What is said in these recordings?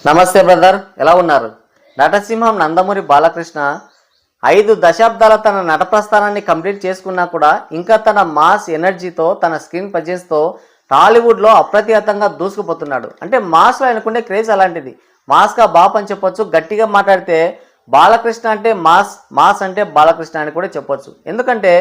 నమస్తే బ్రదర్, ఎలా ఉన్నారు? నటసింహం నందమూరి బాలకృష్ణ 5 దశాబ్దాల తన నట ప్రస్థానాన్ని కంప్లీట్ చేసుకున్నా కూడా ఇంకా తన మాస్ ఎనర్జీతో, తన స్క్రీన్ ప్రజెన్స్తో టాలీవుడ్లో అప్రతిహతంగా దూసుకుపోతున్నాడు. అంటే మాస్లో ఆయనకుండే క్రేజ్ అలాంటిది. మాస్గా బాప్ అని చెప్పొచ్చు. గట్టిగా మాట్లాడితే బాలకృష్ణ అంటే మాస్, మాస్ అంటే బాలకృష్ణ అని కూడా చెప్పొచ్చు. ఎందుకంటే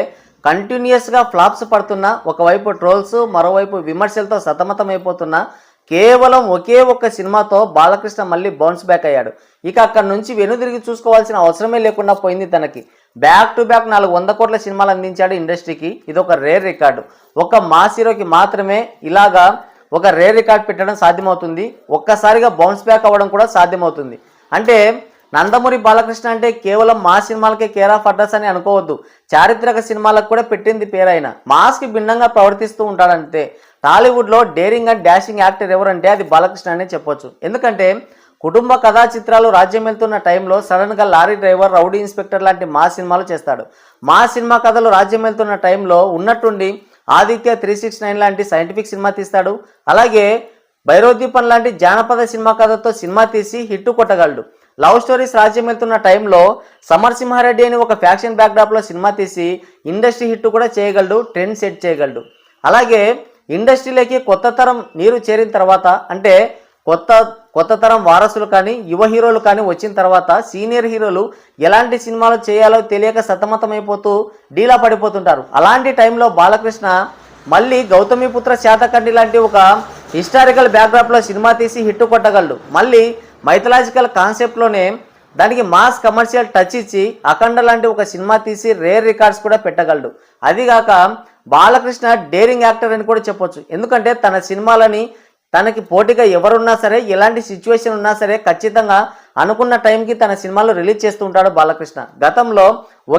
కంటిన్యూస్గా ఫ్లాప్స్ పడుతున్నా, ఒకవైపు ట్రోల్స్, మరోవైపు విమర్శలతో సతమతం అయిపోతున్నా, కేవలం ఒకే ఒక్క సినిమాతో బాలకృష్ణ మళ్ళీ బౌన్స్ బ్యాక్ అయ్యాడు. ఇక అక్కడ నుంచి వెనుదిరిగి చూసుకోవాల్సిన అవసరమే లేకుండా పోయింది తనకి. బ్యాక్ టు బ్యాక్ 400 కోట్ల సినిమాలు అందించాడు ఇండస్ట్రీకి. ఇది ఒక రేర్ రికార్డు. ఒక మాస్ హీరోకి మాత్రమే ఇలాగా ఒక రేర్ రికార్డ్ పెట్టడం సాధ్యమవుతుంది. ఒక్కసారిగా బౌన్స్ బ్యాక్ అవ్వడం కూడా సాధ్యమవుతుంది. అంటే నందమూరి బాలకృష్ణ అంటే కేవలం మా సినిమాలకే కేర్ ఆఫ్ అడ్రస్ అని అనుకోవద్దు. చారిత్రక సినిమాలకు కూడా పెట్టింది పేరైన. మాస్కి భిన్నంగా ప్రవర్తిస్తూ ఉంటాడంతే. టాలీవుడ్లో డేరింగ్ అండ్ డాషింగ్ యాక్టర్ ఎవరంటే అది బాలకృష్ణ అనే చెప్పొచ్చు. ఎందుకంటే కుటుంబ కథా చిత్రాలు రాజ్యం వెళ్తున్న టైంలో సడన్గా లారీ డ్రైవర్, రౌడీ ఇన్స్పెక్టర్ లాంటి మా సినిమాలు చేస్తాడు. మా సినిమా కథలు రాజ్యం వెళ్తున్న టైంలో ఉన్నట్టుండి ఆదిత్య 369 లాంటి సైంటిఫిక్ సినిమా తీస్తాడు. అలాగే భైరవదీపం లాంటి జానపద సినిమా కథతో సినిమా తీసి హిట్టు కొట్టగలడు. లవ్ స్టోరీస్ రాజ్యం వెళ్తున్న టైంలో సమర్సింహారెడ్డి అని ఒక ఫ్యాక్షన్ బ్యాక్డ్రాప్లో సినిమా తీసి ఇండస్ట్రీ హిట్ కూడా చేయగలడు, ట్రెండ్ సెట్ చేయగలడు. అలాగే ఇండస్ట్రీలోకి కొత్త తరం నీరు చేరిన తర్వాత, అంటే కొత్త తరం వారసులు కానీ యువ హీరోలు కానీ వచ్చిన తర్వాత సీనియర్ హీరోలు ఎలాంటి సినిమాలు చేయాలో తెలియక సతమతమైపోతూ డీలా పడిపోతుంటారు. అలాంటి టైంలో బాలకృష్ణ మళ్ళీ గౌతమిపుత్ర శాతకర్ణి లాంటి ఒక హిస్టారికల్ బ్యాక్డ్రాప్లో సినిమా తీసి హిట్ కొట్టగలడు. మళ్ళీ మైథలాజికల్ కాన్సెప్ట్లోనే దానికి మాస్ కమర్షియల్ టచ్ ఇచ్చి అఖండ లాంటి ఒక సినిమా తీసి రేర్ రికార్డ్స్ కూడా పెట్టగలడు. అదిగాక బాలకృష్ణ డేరింగ్ యాక్టర్ అని కూడా చెప్పొచ్చు. ఎందుకంటే తన సినిమాలని తనకి పోటీగా ఎవరున్నా సరే, ఎలాంటి సిచ్యువేషన్ ఉన్నా సరే ఖచ్చితంగా అనుకున్న టైంకి తన సినిమాలు రిలీజ్ చేస్తూ ఉంటాడు బాలకృష్ణ. గతంలో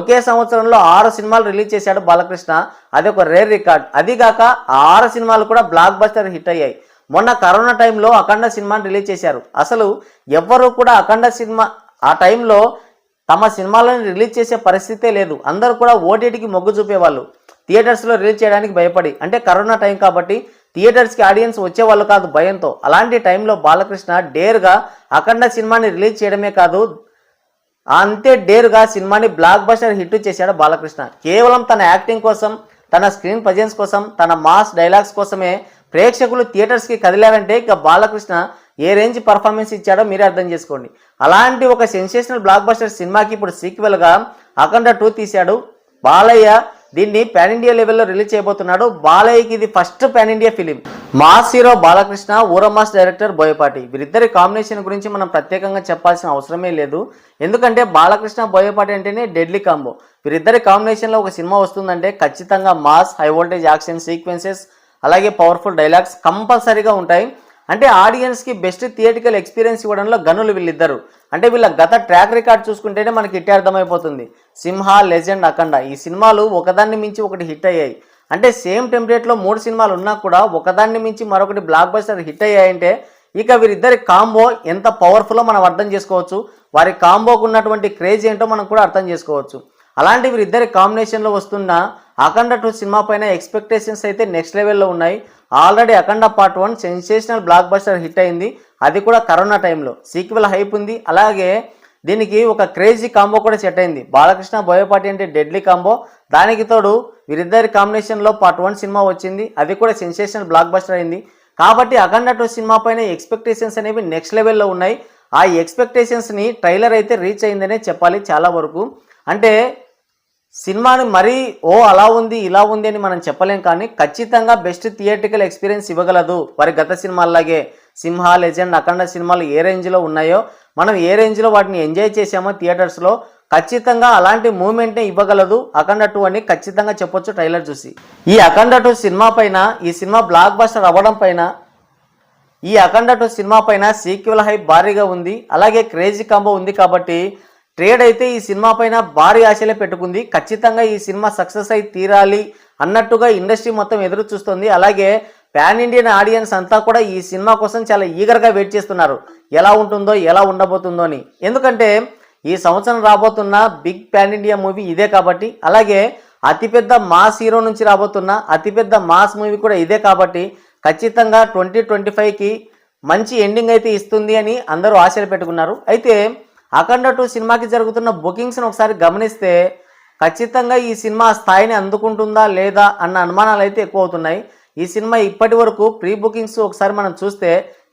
ఒకే సంవత్సరంలో 6 సినిమాలు రిలీజ్ చేశాడు బాలకృష్ణ. అది ఒక రేర్ రికార్డ్. అదిగాక ఆ 6 సినిమాలు కూడా బ్లాక్ బస్టర్ హిట్ అయ్యాయి. మొన్న కరోనా టైంలో అఖండ సినిమాని రిలీజ్ చేశారు. అసలు ఎవ్వరూ కూడా అఖండ సినిమా ఆ టైంలో తమ సినిమాలను రిలీజ్ చేసే పరిస్థితే లేదు. అందరూ కూడా ఓటీటీకి మొగ్గు చూపేవాళ్ళు, థియేటర్స్లో రిలీజ్ చేయడానికి భయపడి. అంటే కరోనా టైం కాబట్టి థియేటర్స్కి ఆడియన్స్ వచ్చేవాళ్ళు కాదు భయంతో. అలాంటి టైంలో బాలకృష్ణ డేర్గా అఖండ సినిమాని రిలీజ్ చేయడమే కాదు, అంతే డేర్గా సినిమాని బ్లాక్ బస్టర్ హిట్ చేశాడు బాలకృష్ణ. కేవలం తన యాక్టింగ్ కోసం, తన స్క్రీన్ ప్రజెన్స్ కోసం, తన మాస్ డైలాగ్స్ కోసమే ప్రేక్షకులు థియేటర్స్కి కదిలారంటే ఇక బాలకృష్ణ ఏ రేంజ్ పర్ఫార్మెన్స్ ఇచ్చాడో మీరే అర్థం చేసుకోండి. అలాంటి ఒక సెన్సేషనల్ బ్లాక్ బస్టర్ సినిమాకి ఇప్పుడు సీక్వెల్గా అఖండ 2 తీశాడు బాలయ్య. దీన్ని పాన్ ఇండియా లెవెల్లో రిలీజ్ చేయబోతున్నాడు. బాలయ్యకి ఇది first pan India film. Mass hero Balakrishna, ఊరమాస్ డైరెక్టర్ బోయపాటి, వీరిద్దరి కాంబినేషన్ గురించి మనం ప్రత్యేకంగా చెప్పాల్సిన అవసరమే లేదు. ఎందుకంటే బాలకృష్ణ, బోయపాటి అంటేనే డెడ్లీ కాంబో. వీరిద్దరి కాంబినేషన్లో ఒక సినిమా వస్తుందంటే ఖచ్చితంగా mass, high voltage action sequences, అలాగే పవర్ఫుల్ డైలాగ్స్ కంపల్సరీగా ఉంటాయి. అంటే ఆడియన్స్కి బెస్ట్ థియేటికల్ ఎక్స్పీరియన్స్ ఇవ్వడంలో గనులు వీళ్ళిద్దరు. అంటే వీళ్ళ గత ట్రాక్ రికార్డ్ చూసుకుంటేనే మనకి ఇట్టే అర్థమైపోతుంది. సింహ, లెజెండ్, అఖండ ఈ సినిమాలు ఒకదాన్ని మించి ఒకటి హిట్ అయ్యాయి. అంటే సేమ్ టెంప్లెట్లో 3 సినిమాలు ఉన్నా కూడా ఒకదాన్ని మించి మరొకటి బ్లాక్ బస్టర్ హిట్ అయ్యాయంటే ఇక వీరిద్దరి కాంబో ఎంత పవర్ఫుల్లో మనం అర్థం చేసుకోవచ్చు. వారి కాంబోకు ఉన్నటువంటి క్రేజ్ ఏంటో మనం కూడా అర్థం చేసుకోవచ్చు. అలాంటి వీరిద్దరి కాంబినేషన్లో వస్తున్న అఖండ 2 సినిమా పైన ఎక్స్పెక్టేషన్స్ అయితే నెక్స్ట్ లెవెల్లో ఉన్నాయి. Already Akhanda part 1 sensational blockbuster hit అయింది. అది కూడా కరోనా టైంలో. సీక్వెల్ హైప్ ఉంది. అలాగే దీనికి ఒక క్రేజీ కాంబో కూడా సెట్ అయింది. బాలకృష్ణ, బోయపాటి అంటే డెడ్లీ కాంబో. దానికి తోడు వీరిద్దరి కాంబినేషన్లో పార్ట్ 1 సినిమా వచ్చింది. అది కూడా సెన్సేషనల్ బ్లాక్ బస్టర్ అయింది. కాబట్టి అఖండ 2 సినిమా పైన ఎక్స్పెక్టేషన్స్ అనేవి నెక్స్ట్ లెవెల్లో ఉన్నాయి. ఆ ఎక్స్పెక్టేషన్స్ని ట్రైలర్ అయితే రీచ్ అయిందనే చెప్పాలి చాలా వరకు. అంటే సినిమాని మరీ అలా ఉంది ఇలా ఉంది అని మనం చెప్పలేం, కానీ ఖచ్చితంగా బెస్ట్ థియేట్రికల్ ఎక్స్పీరియన్స్ ఇవ్వగలదు. వారి గత సినిమాల్లాగే సింహ, లెజెండ్, అఖండ సినిమాలు ఏ రేంజ్లో ఉన్నాయో, మనం ఏ రేంజ్లో వాటిని ఎంజాయ్ చేసామో థియేటర్స్లో, ఖచ్చితంగా అలాంటి మూమెంట్ని ఇవ్వగలదు అఖండ 2 అని ఖచ్చితంగా చెప్పొచ్చు ట్రైలర్ చూసి. ఈ అఖండ 2 సినిమా పైన, ఈ సినిమా బ్లాక్ బస్టర్ అవ్వడం పైన, ఈ అఖండ 2 సినిమా పైన సీక్వెల్ హైప్ భారీగా ఉంది. అలాగే క్రేజీ కాంబో ఉంది. కాబట్టి ట్రేడ్ అయితే ఈ సినిమా పైన భారీ ఆశలే పెట్టుకుంది. ఖచ్చితంగా ఈ సినిమా సక్సెస్ అయి తీరాలి అన్నట్టుగా ఇండస్ట్రీ మొత్తం ఎదురు చూస్తుంది. అలాగే పాన్ ఇండియన్ ఆడియన్స్ అంతా కూడా ఈ సినిమా కోసం చాలా ఈగర్గా వెయిట్ చేస్తున్నారు, ఎలా ఉంటుందో, ఎలా ఉండబోతుందో అని. ఎందుకంటే ఈ సంవత్సరం రాబోతున్న బిగ్ పాన్ ఇండియా మూవీ ఇదే కాబట్టి, అలాగే అతిపెద్ద మాస్ హీరో నుంచి రాబోతున్న అతిపెద్ద మాస్ మూవీ కూడా ఇదే కాబట్టి ఖచ్చితంగా 2025కి మంచి ఎండింగ్ అయితే ఇస్తుంది అని అందరూ ఆశలు పెట్టుకున్నారు. అయితే అఖండ 2 సినిమాకి జరుగుతున్న బుకింగ్స్ని ఒకసారి గమనిస్తే ఖచ్చితంగా ఈ సినిమా స్థాయిని అందుకుంటుందా లేదా అన్న అనుమానాలు అయితే ఎక్కువ అవుతున్నాయి. ఈ సినిమా ఇప్పటి వరకు ప్రీ బుకింగ్స్ ఒకసారి మనం చూస్తే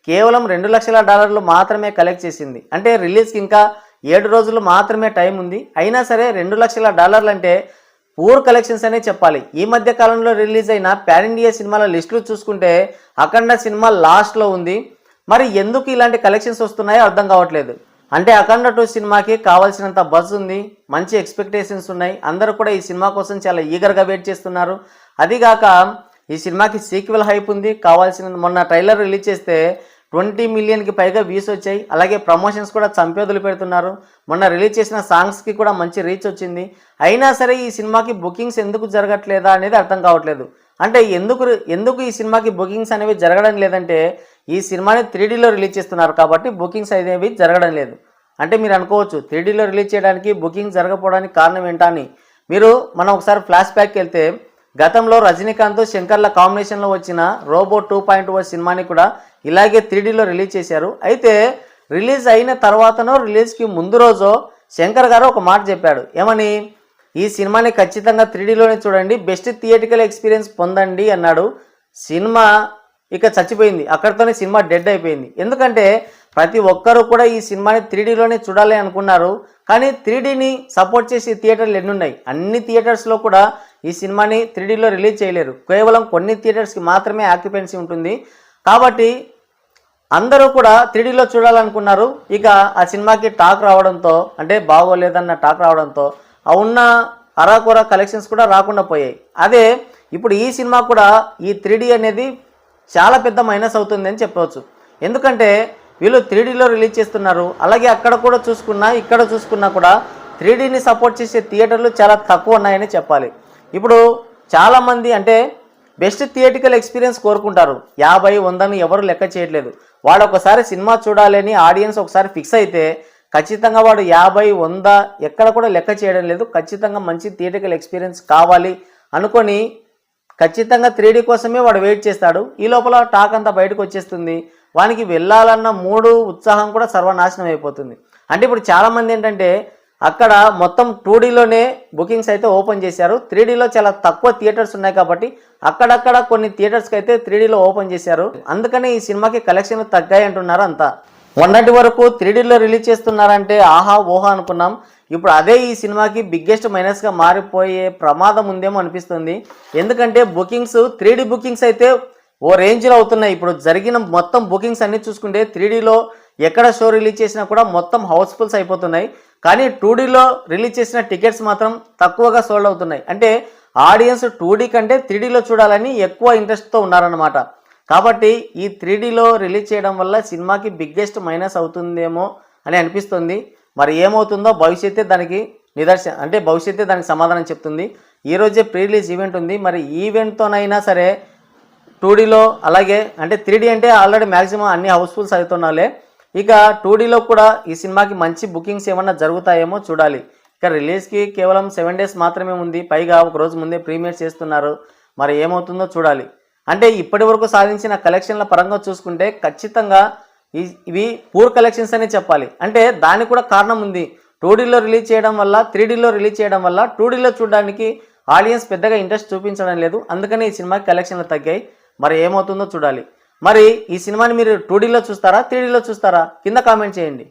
కేవలం $2 లక్షల మాత్రమే కలెక్ట్ చేసింది. అంటే రిలీజ్కి ఇంకా 7 రోజులు మాత్రమే టైం ఉంది. అయినా సరే $2 లక్షల అంటే పూర్ కలెక్షన్స్ అనే చెప్పాలి. ఈ మధ్య కాలంలో రిలీజ్ అయిన పాన్ ఇండియా సినిమాల లిస్టులు చూసుకుంటే అఖండ సినిమా లాస్ట్లో ఉంది. మరి ఎందుకు ఇలాంటి కలెక్షన్స్ వస్తున్నాయో అర్థం కావట్లేదు. అంటే అఖండ 2 సినిమాకి కావాల్సినంత బజ్ ఉంది, మంచి ఎక్స్పెక్టేషన్స్ ఉన్నాయి. అందరూ కూడా ఈ సినిమా కోసం చాలా ఈగర్గా వెయిట్ చేస్తున్నారు. అదిగాక ఈ సినిమాకి సీక్వెల్ హైప్ ఉంది. కావాల్సిన మొన్న ట్రైలర్ రిలీజ్ చేస్తే 20 మిలియన్కి పైగా వ్యూస్ వచ్చాయి. అలాగే ప్రమోషన్స్ కూడా చంపేదులు పెడుతున్నారు. మొన్న రిలీజ్ చేసిన సాంగ్స్కి కూడా మంచి రీచ్ వచ్చింది. అయినా సరే ఈ సినిమాకి బుకింగ్స్ ఎందుకు జరగట్లేదా అనేది అర్థం కావట్లేదు. అంటే ఎందుకు ఈ సినిమాకి బుకింగ్స్ అనేవి జరగడం లేదంటే ఈ సినిమాని 3Dలో రిలీజ్ చేస్తున్నారు కాబట్టి బుకింగ్స్ అనేవి జరగడం లేదు. అంటే మీరు అనుకోవచ్చు 3Dలో రిలీజ్ చేయడానికి బుకింగ్ జరగకపోవడానికి కారణం ఏంటా అని. మనం ఒకసారి ఫ్లాష్ బ్యాక్కి వెళ్తే గతంలో రజనీకాంత్ శంకర్ల కాంబినేషన్లో వచ్చిన రోబో 2.0 సినిమాని కూడా ఇలాగే 3Dలో రిలీజ్ చేశారు. అయితే రిలీజ్ అయిన తర్వాతనో రిలీజ్కి ముందు రోజో శంకర్ గారు ఒక మాట చెప్పాడు. ఏమని? ఈ సినిమాని ఖచ్చితంగా 3Dలోనే చూడండి, బెస్ట్ థియేటికల్ ఎక్స్పీరియన్స్ పొందండి అన్నాడు. సినిమా ఇక చచ్చిపోయింది. అక్కడితోనే సినిమా డెడ్ అయిపోయింది. ఎందుకంటే ప్రతి ఒక్కరూ కూడా ఈ సినిమాని 3Dలోనే చూడాలి అనుకున్నారు. కానీ 3Dని సపోర్ట్ చేసే థియేటర్లు ఎన్నున్నాయి? అన్ని థియేటర్స్లో కూడా ఈ సినిమాని 3Dలో రిలీజ్ చేయలేరు. కేవలం కొన్ని థియేటర్స్కి మాత్రమే ఆక్యుపెన్సీ ఉంటుంది. కాబట్టి అందరూ కూడా 3Dలో చూడాలనుకున్నారు. ఇక ఆ సినిమాకి టాక్ రావడంతో, అంటే బాగోలేదన్న టాక్ రావడంతో ఆ ఉన్న అరాకొర కలెక్షన్స్ కూడా రాకుండా పోయాయి. అదే ఇప్పుడు ఈ సినిమా కూడా ఈ 3D అనేది చాలా పెద్ద మైనస్ అవుతుంది అని చెప్పవచ్చు. ఎందుకంటే వీళ్ళు 3Dలో రిలీజ్ చేస్తున్నారు. అలాగే అక్కడ కూడా చూసుకున్నా ఇక్కడ చూసుకున్నా కూడా 3Dని సపోర్ట్ చేసే థియేటర్లు చాలా తక్కువ ఉన్నాయని చెప్పాలి. ఇప్పుడు చాలామంది అంటే బెస్ట్ థియేటికల్ ఎక్స్పీరియన్స్ కోరుకుంటారు. 50, 100ని ఎవరు లెక్క చేయట్లేదు. వాడు ఒకసారి సినిమా చూడాలని ఆడియన్స్ ఒకసారి ఫిక్స్ అయితే ఖచ్చితంగా వాడు 50, 100 ఎక్కడ కూడా లెక్క చేయడం లేదు. ఖచ్చితంగా మంచి థియేటికల్ ఎక్స్పీరియన్స్ కావాలి అనుకొని ఖచ్చితంగా 3D కోసమే వాడు వెయిట్ చేస్తాడు. ఈ లోపల టాక్ అంతా బయటకు వచ్చేస్తుంది. వానికి వెళ్ళాలన్న ఉత్సాహం కూడా సర్వనాశనం అయిపోతుంది. అంటే ఇప్పుడు చాలామంది ఏంటంటే అక్కడ మొత్తం 2Dలోనే బుకింగ్స్ అయితే ఓపెన్ చేశారు. 3Dలో చాలా తక్కువ థియేటర్స్ ఉన్నాయి కాబట్టి అక్కడక్కడ కొన్ని థియేటర్స్కి అయితే 3Dలో ఓపెన్ చేశారు. అందుకని ఈ సినిమాకి కలెక్షన్లు తగ్గాయి అంటున్నారు అంతా. మొన్నటి వరకు 3Dలో రిలీజ్ చేస్తున్నారంటే ఆహా ఓహా అనుకున్నాం. ఇప్పుడు అదే ఈ సినిమాకి బిగ్గెస్ట్ మైనస్గా మారిపోయే ప్రమాదం ఉందేమో అనిపిస్తుంది. ఎందుకంటే బుకింగ్స్ 3D బుకింగ్స్ అయితే ఓ రేంజ్లో అవుతున్నాయి. ఇప్పుడు జరిగిన మొత్తం బుకింగ్స్ అన్ని చూసుకుంటే 3Dలో ఎక్కడ షో రిలీజ్ చేసినా కూడా మొత్తం హౌస్ఫుల్స్ అయిపోతున్నాయి. కానీ 2Dలో రిలీజ్ చేసిన టికెట్స్ మాత్రం తక్కువగా సోల్డ్ అవుతున్నాయి. అంటే ఆడియన్స్ 2D కంటే 3Dలో చూడాలని ఎక్కువ ఇంట్రెస్ట్తో ఉన్నారన్నమాట. కాబట్టి ఈ 3Dలో రిలీజ్ చేయడం వల్ల సినిమాకి బిగ్గెస్ట్ మైనస్ అవుతుందేమో అని అనిపిస్తుంది. మరి ఏమవుతుందో భవిష్యత్తే దానికి భవిష్యత్తే దానికి సమాధానం చెప్తుంది. ఈరోజే ప్రీ రిలీజ్ ఈవెంట్ ఉంది. మరి ఈవెంట్తోనైనా సరే 2Dలో అలాగే అంటే 3D అంటే ఆల్రెడీ మ్యాక్సిమం అన్ని హౌస్ఫుల్స్ అవుతున్నాలే. ఇక 2Dలో కూడా ఈ సినిమాకి మంచి బుకింగ్స్ ఏమన్నా జరుగుతాయేమో చూడాలి. ఇక రిలీజ్కి కేవలం 7 days మాత్రమే ఉంది. పైగా ఒక రోజు ముందే ప్రీమియర్ చేస్తున్నారు. మరి ఏమవుతుందో చూడాలి. అంటే ఇప్పటి వరకు సాధించిన కలెక్షన్ల పరంగా చూసుకుంటే ఖచ్చితంగా ఇవి పూర్ కలెక్షన్స్ అనే చెప్పాలి. అంటే దానికి కూడా కారణం ఉంది. 2Dలో రిలీజ్ చేయడం వల్ల 3Dలో రిలీజ్ చేయడం వల్ల 2Dలో చూడడానికి ఆడియన్స్ పెద్దగా ఇంట్రెస్ట్ చూపించడం లేదు. అందుకని ఈ సినిమాకి కలెక్షన్లు తగ్గాయి. మరి ఏమవుతుందో చూడాలి. మరి ఈ సినిమాని మీరు 2Dలో చూస్తారా 3Dలో చూస్తారా? కింద కామెంట్ చేయండి.